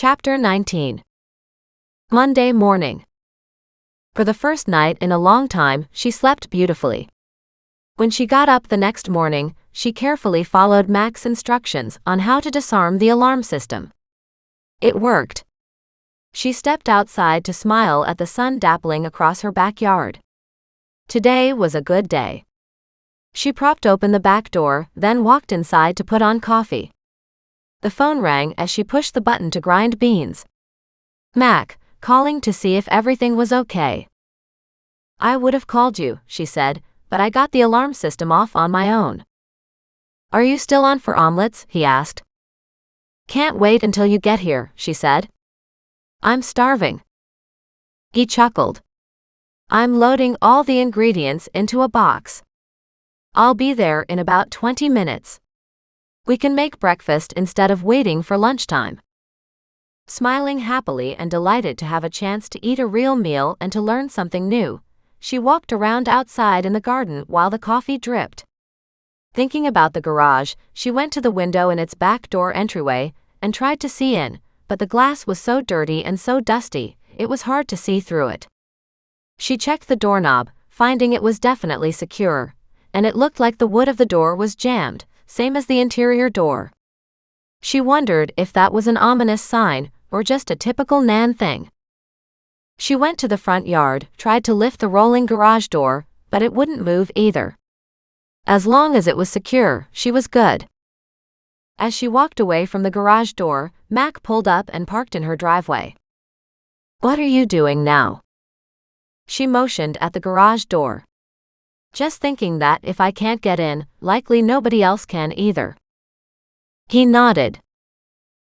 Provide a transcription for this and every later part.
Chapter 19. Monday morning. For the first night in a long time, she slept beautifully. When she got up the next morning, she carefully followed Mac's instructions on how to disarm the alarm system. It worked. She stepped outside to smile at the sun dappling across her backyard. Today was a good day. She propped open the back door, then walked inside to put on coffee. The phone rang as she pushed the button to grind beans. Mac, calling to see if everything was okay. I would have called you, she said, but I got the alarm system off on my own. Are you still on for omelets? He asked. Can't wait until you get here, she said. I'm starving. He chuckled. I'm loading all the ingredients into a box. I'll be there in about 20 minutes. We can make breakfast instead of waiting for lunchtime. Smiling happily and delighted to have a chance to eat a real meal and to learn something new, she walked around outside in the garden while the coffee dripped. Thinking about the garage, she went to the window in its back door entryway and tried to see in, but the glass was so dirty and so dusty, it was hard to see through it. She checked the doorknob, finding it was definitely secure, and it looked like the wood of the door was jammed, same as the interior door. She wondered if that was an ominous sign or just a typical Nan thing. She went to the front yard, tried to lift the rolling garage door, but it wouldn't move either. As long as it was secure, she was good. As she walked away from the garage door, Mac pulled up and parked in her driveway. What are you doing now? She motioned at the garage door. Just thinking that if I can't get in, likely nobody else can either. He nodded.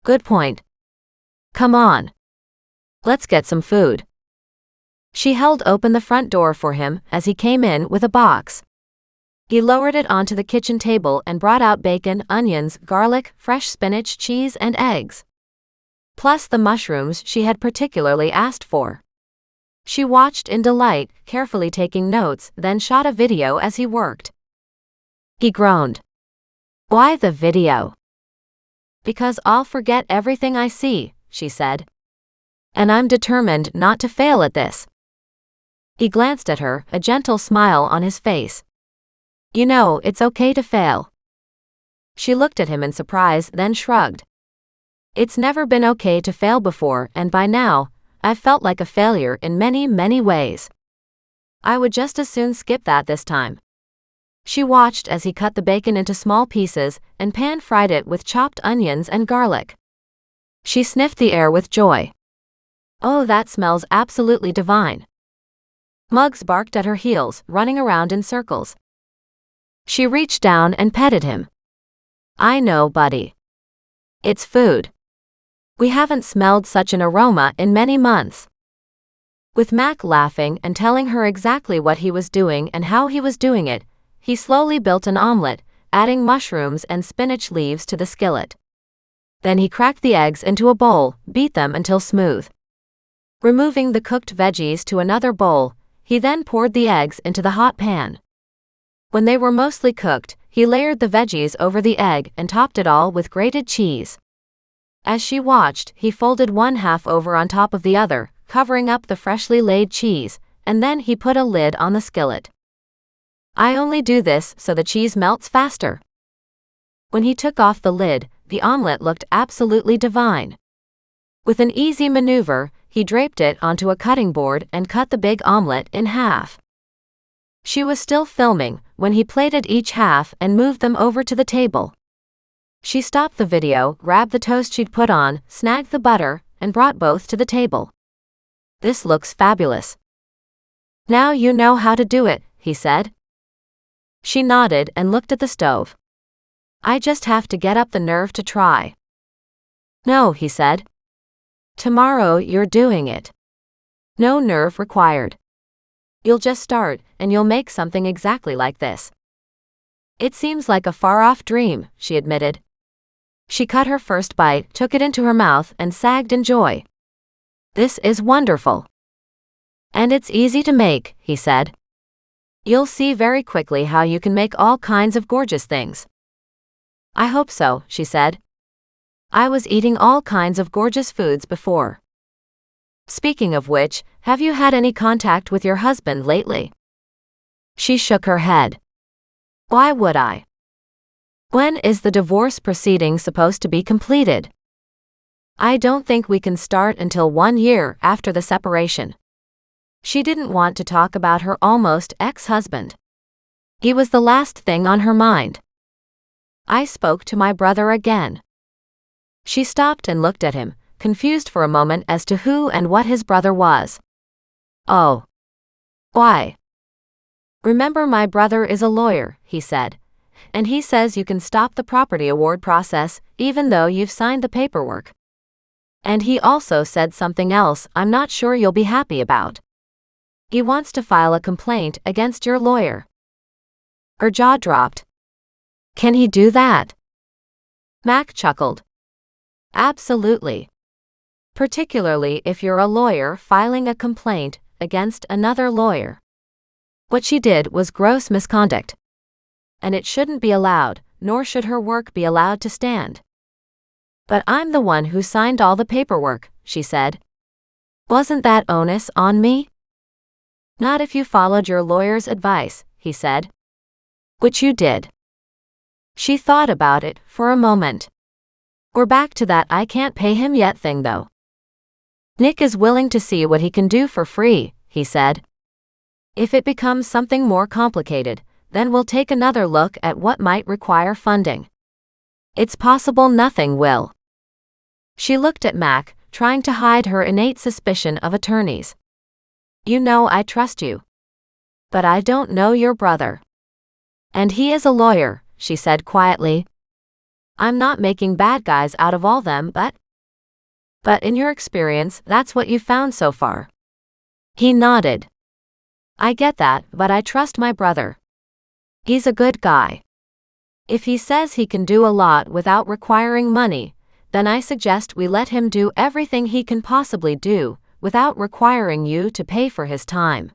Good point. Come on. Let's get some food. She held open the front door for him as he came in with a box. He lowered it onto the kitchen table and brought out bacon, onions, garlic, fresh spinach, cheese, and eggs. Plus the mushrooms she had particularly asked for. She watched in delight, carefully taking notes, then shot a video as he worked. He groaned. Why the video? Because I'll forget everything I see, she said. And I'm determined not to fail at this. He glanced at her, a gentle smile on his face. You know, it's okay to fail. She looked at him in surprise, then shrugged. It's never been okay to fail before, and by now, I've felt like a failure in many, many ways. I would just as soon skip that this time. She watched as he cut the bacon into small pieces and pan-fried it with chopped onions and garlic. She sniffed the air with joy. Oh, that smells absolutely divine. Muggs barked at her heels, running around in circles. She reached down and petted him. I know, buddy. It's food. We haven't smelled such an aroma in many months. With Mac laughing and telling her exactly what he was doing and how he was doing it, he slowly built an omelet, adding mushrooms and spinach leaves to the skillet. Then he cracked the eggs into a bowl, beat them until smooth. Removing the cooked veggies to another bowl, he then poured the eggs into the hot pan. When they were mostly cooked, he layered the veggies over the egg and topped it all with grated cheese. As she watched, he folded one half over on top of the other, covering up the freshly laid cheese, and then he put a lid on the skillet. I only do this so the cheese melts faster. When he took off the lid, the omelet looked absolutely divine. With an easy maneuver, he draped it onto a cutting board and cut the big omelet in half. She was still filming when he plated each half and moved them over to the table. She stopped the video, grabbed the toast she'd put on, snagged the butter, and brought both to the table. This looks fabulous. Now you know how to do it, he said. She nodded and looked at the stove. I just have to get up the nerve to try. No, he said. Tomorrow you're doing it. No nerve required. You'll just start, and you'll make something exactly like this. It seems like a far-off dream, she admitted. She cut her first bite, took it into her mouth, and sagged in joy. This is wonderful. And it's easy to make, he said. You'll see very quickly how you can make all kinds of gorgeous things. I hope so, she said. I was eating all kinds of gorgeous foods before. Speaking of which, have you had any contact with your husband lately? She shook her head. Why would I? When is the divorce proceeding supposed to be completed? I don't think we can start until 1 year after the separation. She didn't want to talk about her almost ex-husband. He was the last thing on her mind. I spoke to my brother again. She stopped and looked at him, confused for a moment as to who and what his brother was. Oh. Why? Remember, my brother is a lawyer, he said. And he says you can stop the property award process even though you've signed the paperwork. And he also said something else I'm not sure you'll be happy about. He wants to file a complaint against your lawyer. Her jaw dropped. Can he do that? Mac chuckled. Absolutely. Particularly if you're a lawyer filing a complaint against another lawyer. What she did was gross misconduct. And it shouldn't be allowed, nor should her work be allowed to stand. But I'm the one who signed all the paperwork, she said. Wasn't that onus on me? Not if you followed your lawyer's advice, he said. Which you did. She thought about it for a moment. We're back to that I can't pay him yet thing though. Nick is willing to see what he can do for free, he said. If it becomes something more complicated, then we'll take another look at what might require funding. It's possible nothing will. She looked at Mac, trying to hide her innate suspicion of attorneys. You know I trust you. But I don't know your brother. And he is a lawyer, she said quietly. I'm not making bad guys out of all them, but in your experience, that's what you've found so far. He nodded. I get that, but I trust my brother. He's a good guy. If he says he can do a lot without requiring money, then I suggest we let him do everything he can possibly do, without requiring you to pay for his time.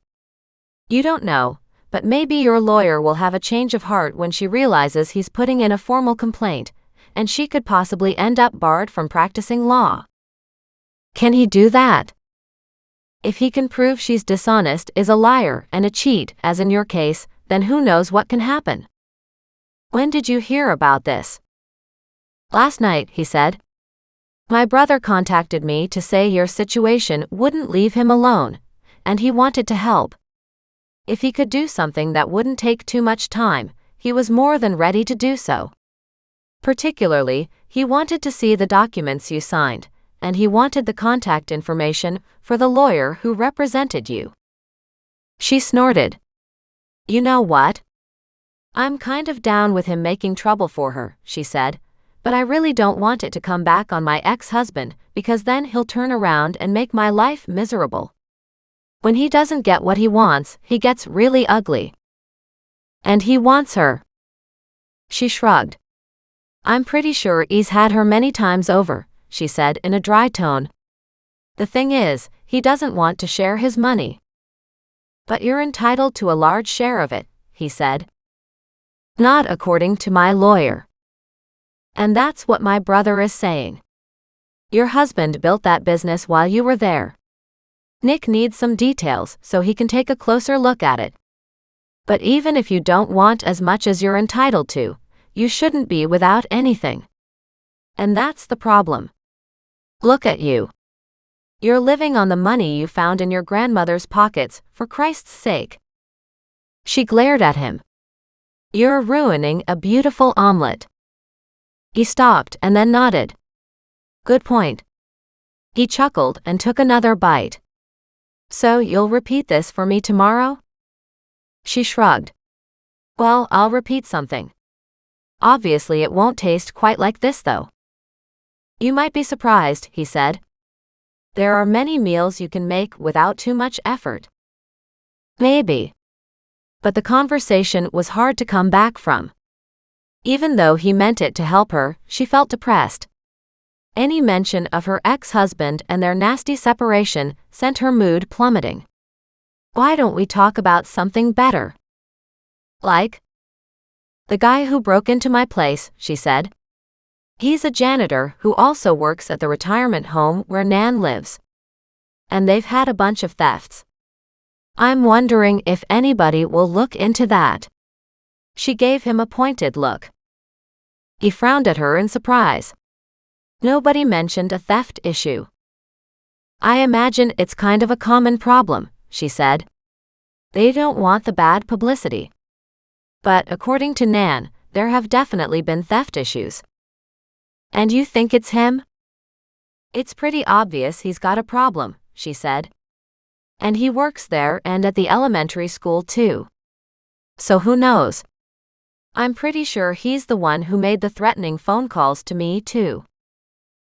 You don't know, but maybe your lawyer will have a change of heart when she realizes he's putting in a formal complaint, and she could possibly end up barred from practicing law. Can he do that? If he can prove she's dishonest, is a liar and a cheat, as in your case, then who knows what can happen. When did you hear about this? Last night, he said. My brother contacted me to say your situation wouldn't leave him alone, and he wanted to help. If he could do something that wouldn't take too much time, he was more than ready to do so. Particularly, he wanted to see the documents you signed, and he wanted the contact information for the lawyer who represented you. She snorted. You know what? I'm kind of down with him making trouble for her, she said, but I really don't want it to come back on my ex-husband, because then he'll turn around and make my life miserable. When he doesn't get what he wants, he gets really ugly. And he wants her. She shrugged. I'm pretty sure he's had her many times over, she said in a dry tone. The thing is, he doesn't want to share his money. But you're entitled to a large share of it, he said. Not according to my lawyer. And that's what my brother is saying. Your husband built that business while you were there. Nick needs some details so he can take a closer look at it. But even if you don't want as much as you're entitled to, you shouldn't be without anything. And that's the problem. Look at you. You're living on the money you found in your grandmother's pockets, for Christ's sake. She glared at him. You're ruining a beautiful omelet. He stopped and then nodded. Good point. He chuckled and took another bite. So you'll repeat this for me tomorrow? She shrugged. Well, I'll repeat something. Obviously it won't taste quite like this though. You might be surprised, he said. There are many meals you can make without too much effort. Maybe. But the conversation was hard to come back from. Even though he meant it to help her, she felt depressed. Any mention of her ex-husband and their nasty separation sent her mood plummeting. Why don't we talk about something better? Like? The guy who broke into my place, she said. He's a janitor who also works at the retirement home where Nan lives. And they've had a bunch of thefts. I'm wondering if anybody will look into that. She gave him a pointed look. He frowned at her in surprise. Nobody mentioned a theft issue. I imagine it's kind of a common problem, she said. They don't want the bad publicity. But according to Nan, there have definitely been theft issues. And you think it's him? It's pretty obvious he's got a problem, she said. And he works there and at the elementary school too. So who knows? I'm pretty sure he's the one who made the threatening phone calls to me too.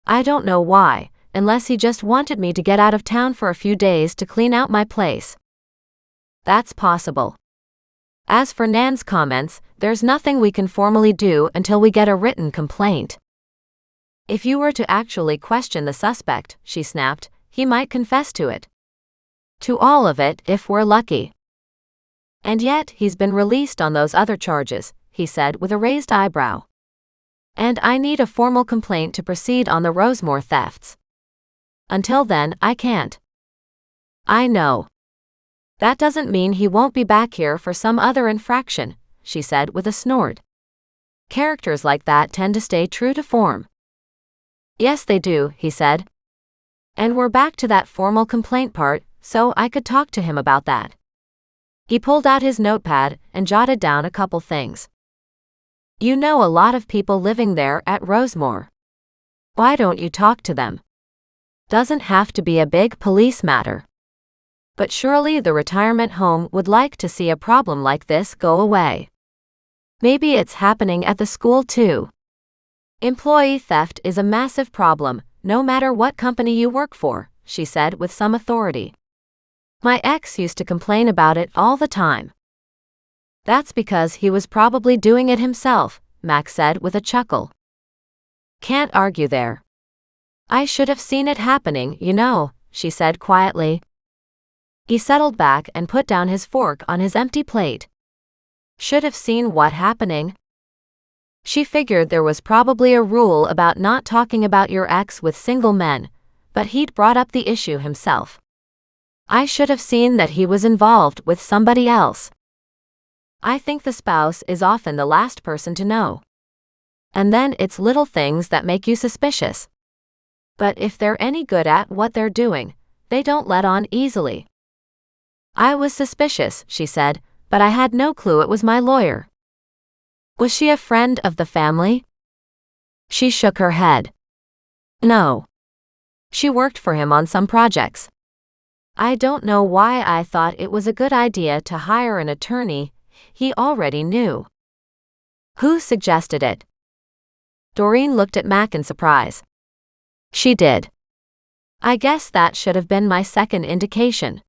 I don't know why, unless he just wanted me to get out of town for a few days to clean out my place. That's possible. As for Nan's comments, there's nothing we can formally do until we get a written complaint. If you were to actually question the suspect, she snapped, he might confess to it. To all of it, if we're lucky. And yet he's been released on those other charges, he said with a raised eyebrow. And I need a formal complaint to proceed on the Rosemore thefts. Until then, I can't. I know. That doesn't mean he won't be back here for some other infraction, she said with a snort. Characters like that tend to stay true to form. Yes, they do, he said. And we're back to that formal complaint part, so I could talk to him about that. He pulled out his notepad and jotted down a couple things. You know a lot of people living there at Rosemore. Why don't you talk to them? Doesn't have to be a big police matter. But surely the retirement home would like to see a problem like this go away. Maybe it's happening at the school too. Employee theft is a massive problem, no matter what company you work for, she said with some authority. My ex used to complain about it all the time. That's because he was probably doing it himself, Max said with a chuckle. Can't argue there. I should have seen it happening, you know, she said quietly. He settled back and put down his fork on his empty plate. Should have seen what happening? She figured there was probably a rule about not talking about your ex with single men, but he'd brought up the issue himself. I should have seen that he was involved with somebody else. I think the spouse is often the last person to know. And then it's little things that make you suspicious. But if they're any good at what they're doing, they don't let on easily. I was suspicious, she said, but I had no clue it was my lawyer. Was she a friend of the family? She shook her head. No. She worked for him on some projects. I don't know why I thought it was a good idea to hire an attorney he already knew. Who suggested it? Doreen looked at Mac in surprise. She did. I guess that should have been my second indication.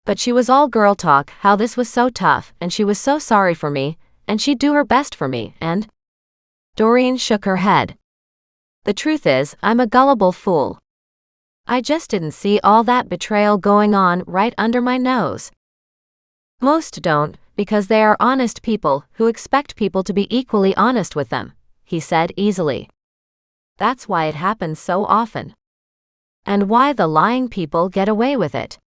But she was all girl talk, how this was so tough, and she was so sorry for me, and she'd do her best for me, and... Doreen shook her head. The truth is, I'm a gullible fool. I just didn't see all that betrayal going on right under my nose. Most don't, because they are honest people who expect people to be equally honest with them, he said easily. That's why it happens so often. And why the lying people get away with it.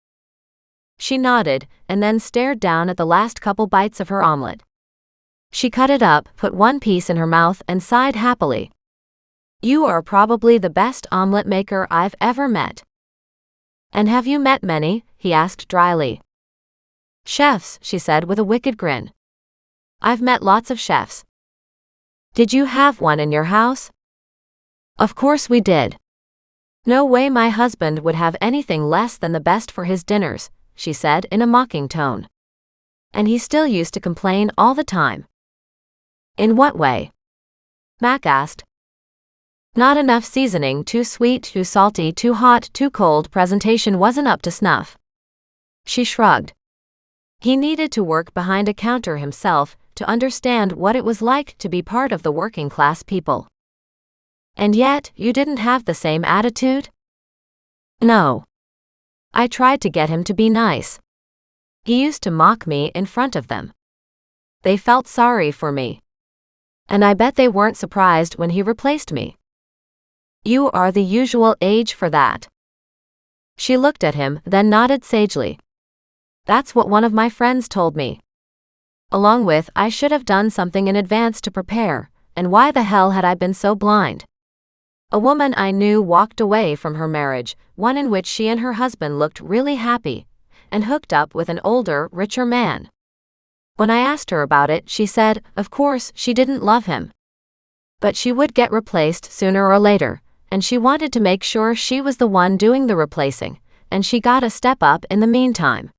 She nodded, and then stared down at the last couple bites of her omelet. She cut it up, put one piece in her mouth, and sighed happily. You are probably the best omelet maker I've ever met. And have you met many? He asked dryly. Chefs, she said with a wicked grin. I've met lots of chefs. Did you have one in your house? Of course we did. No way my husband would have anything less than the best for his dinners, she said in a mocking tone. And he still used to complain all the time. In what way? Mac asked. Not enough seasoning, too sweet, too salty, too hot, too cold, presentation wasn't up to snuff. She shrugged. He needed to work behind a counter himself to understand what it was like to be part of the working class people. And yet, you didn't have the same attitude? No. I tried to get him to be nice. He used to mock me in front of them. They felt sorry for me. And I bet they weren't surprised when he replaced me. You are the usual age for that. She looked at him, then nodded sagely. That's what one of my friends told me. Along with, I should have done something in advance to prepare, and why the hell had I been so blind? A woman I knew walked away from her marriage, one in which she and her husband looked really happy, and hooked up with an older, richer man. When I asked her about it, she said, of course, she didn't love him. But she would get replaced sooner or later, and she wanted to make sure she was the one doing the replacing, and she got a step up in the meantime.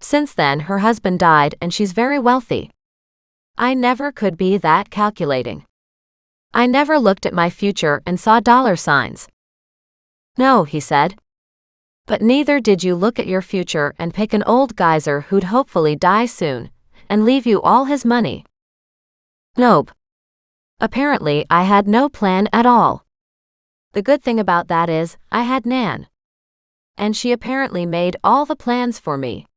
Since then, her husband died and she's very wealthy. I never could be that calculating. I never looked at my future and saw dollar signs. No, he said. But neither did you look at your future and pick an old geyser who'd hopefully die soon, and leave you all his money. Nope. Apparently, I had no plan at all. The good thing about that is, I had Nan. And she apparently made all the plans for me.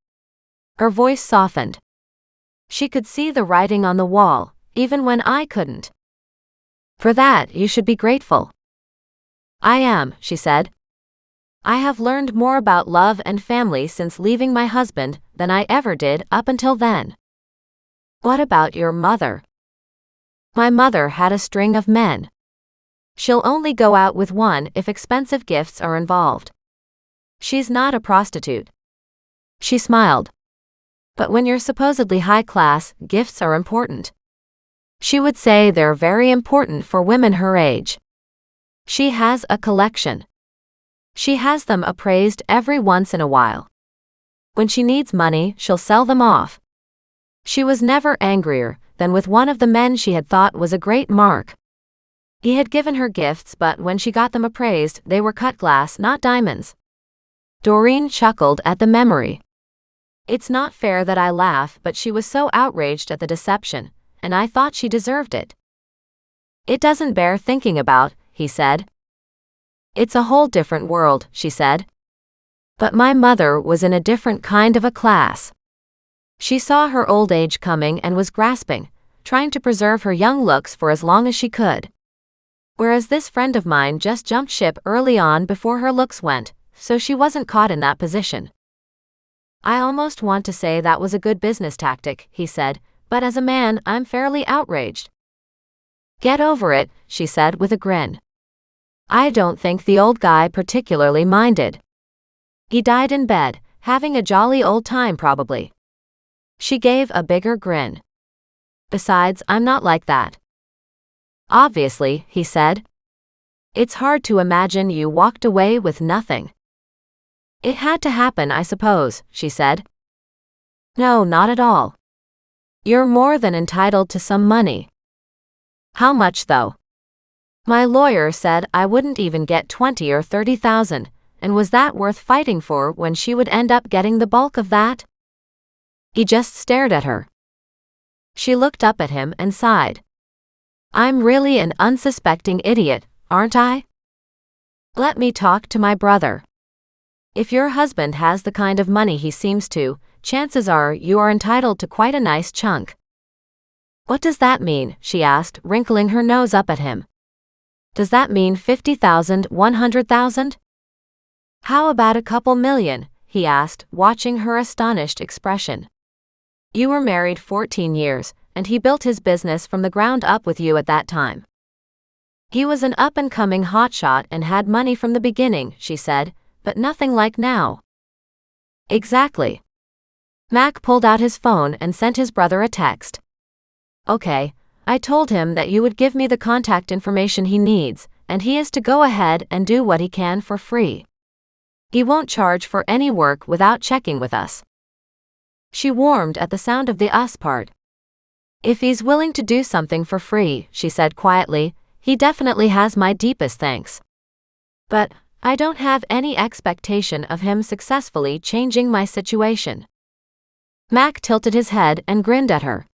Her voice softened. She could see the writing on the wall, even when I couldn't. For that, you should be grateful. I am, she said. I have learned more about love and family since leaving my husband than I ever did up until then. What about your mother? My mother had a string of men. She'll only go out with one if expensive gifts are involved. She's not a prostitute. She smiled. But when you're supposedly high class, gifts are important. She would say they're very important for women her age. She has a collection. She has them appraised every once in a while. When she needs money, she'll sell them off. She was never angrier than with one of the men she had thought was a great mark. He had given her gifts, but when she got them appraised, they were cut glass, not diamonds. Doreen chuckled at the memory. It's not fair that I laugh, but she was so outraged at the deception, and I thought she deserved it. It doesn't bear thinking about, he said. It's a whole different world, she said. But my mother was in a different kind of a class. She saw her old age coming and was grasping, trying to preserve her young looks for as long as she could. Whereas this friend of mine just jumped ship early on before her looks went, so she wasn't caught in that position. I almost want to say that was a good business tactic, he said, but as a man, I'm fairly outraged. Get over it, she said with a grin. I don't think the old guy particularly minded. He died in bed, having a jolly old time probably. She gave a bigger grin. Besides, I'm not like that. Obviously, he said. It's hard to imagine you walked away with nothing. It had to happen, I suppose, she said. No, not at all. You're more than entitled to some money. How much, though? My lawyer said I wouldn't even get 20 or 30,000, and was that worth fighting for when she would end up getting the bulk of that? He just stared at her. She looked up at him and sighed. I'm really an unsuspecting idiot, aren't I? Let me talk to my brother. If your husband has the kind of money he seems to, chances are you are entitled to quite a nice chunk. What does that mean? She asked, wrinkling her nose up at him. Does that mean 50,000, 100,000? How about a couple million? He asked, watching her astonished expression. You were married 14 years, and he built his business from the ground up with you at that time. He was an up-and-coming hotshot and had money from the beginning, she said, but nothing like now. Exactly. Mac pulled out his phone and sent his brother a text. Okay, I told him that you would give me the contact information he needs, and he is to go ahead and do what he can for free. He won't charge for any work without checking with us. She warmed at the sound of the us part. If he's willing to do something for free, she said quietly, he definitely has my deepest thanks. But I don't have any expectation of him successfully changing my situation. Mac tilted his head and grinned at her.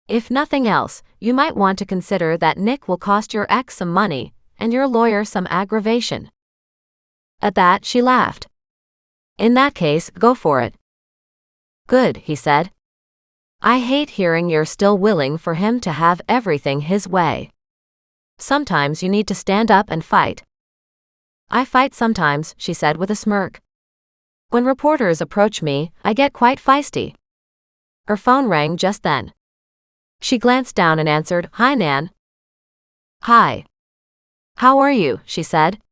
If nothing else, you might want to consider that Nick will cost your ex some money, and your lawyer some aggravation. At that, she laughed. In that case, go for it. Good, he said. I hate hearing you're still willing for him to have everything his way. Sometimes you need to stand up and fight. I fight sometimes, she said with a smirk. When reporters approach me, I get quite feisty. Her phone rang just then. She glanced down and answered, "Hi, Nan." "Hi. How are you?" she said.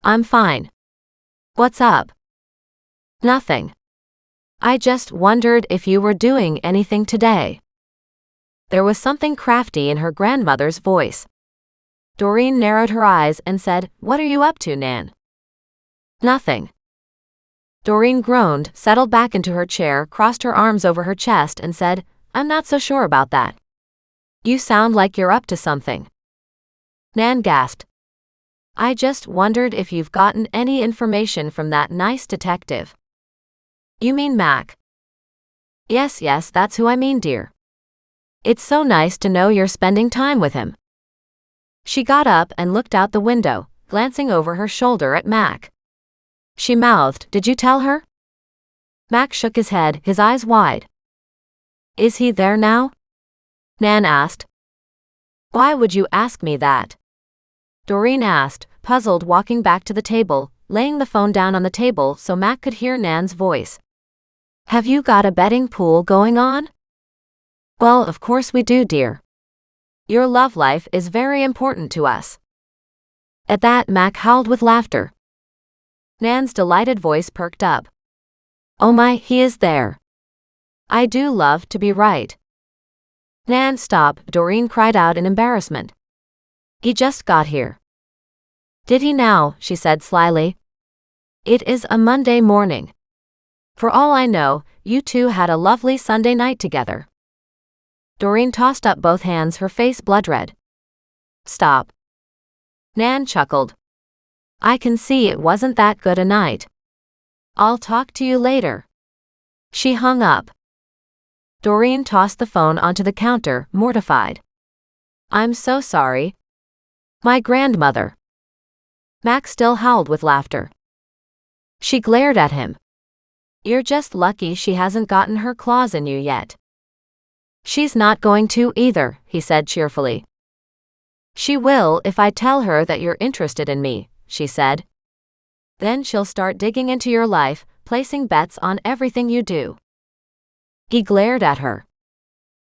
"I'm fine. What's up?" "Nothing. I just wondered if you were doing anything today." There was something crafty in her grandmother's voice. Doreen narrowed her eyes and said, "What are you up to, Nan?" "Nothing." Doreen groaned, settled back into her chair, crossed her arms over her chest and said, "I'm not so sure about that. You sound like you're up to something." Nan gasped. "I just wondered if you've gotten any information from that nice detective." "You mean Mac?" Yes, that's who I mean, dear. It's so nice to know you're spending time with him." She got up and looked out the window, glancing over her shoulder at Mac. She mouthed, "Did you tell her?" Mac shook his head, his eyes wide. "Is he there now?" Nan asked. "Why would you ask me that?" Doreen asked, puzzled, walking back to the table, laying the phone down on the table so Mac could hear Nan's voice. "Have you got a betting pool going on?" "Well, of course we do, dear. Your love life is very important to us." At that, Mac howled with laughter. Nan's delighted voice perked up. "Oh my, he is there. I do love to be right." "Nan, stop," Doreen cried out in embarrassment. "He just got here." "Did he now?" she said slyly. "It is a Monday morning. For all I know, you two had a lovely Sunday night together." Doreen tossed up both hands, her face blood-red. "Stop." Nan chuckled. "I can see it wasn't that good a night. I'll talk to you later." She hung up. Doreen tossed the phone onto the counter, mortified. "I'm so sorry. My grandmother." Mac still howled with laughter. She glared at him. "You're just lucky she hasn't gotten her claws in you yet." "She's not going to either," he said cheerfully. "She will if I tell her that you're interested in me," she said. "Then she'll start digging into your life, placing bets on everything you do." He glared at her.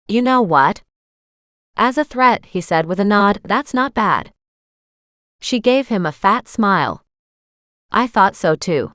"You know what?" "As a threat," he said with a nod, "that's not bad." She gave him a fat smile. "I thought so too."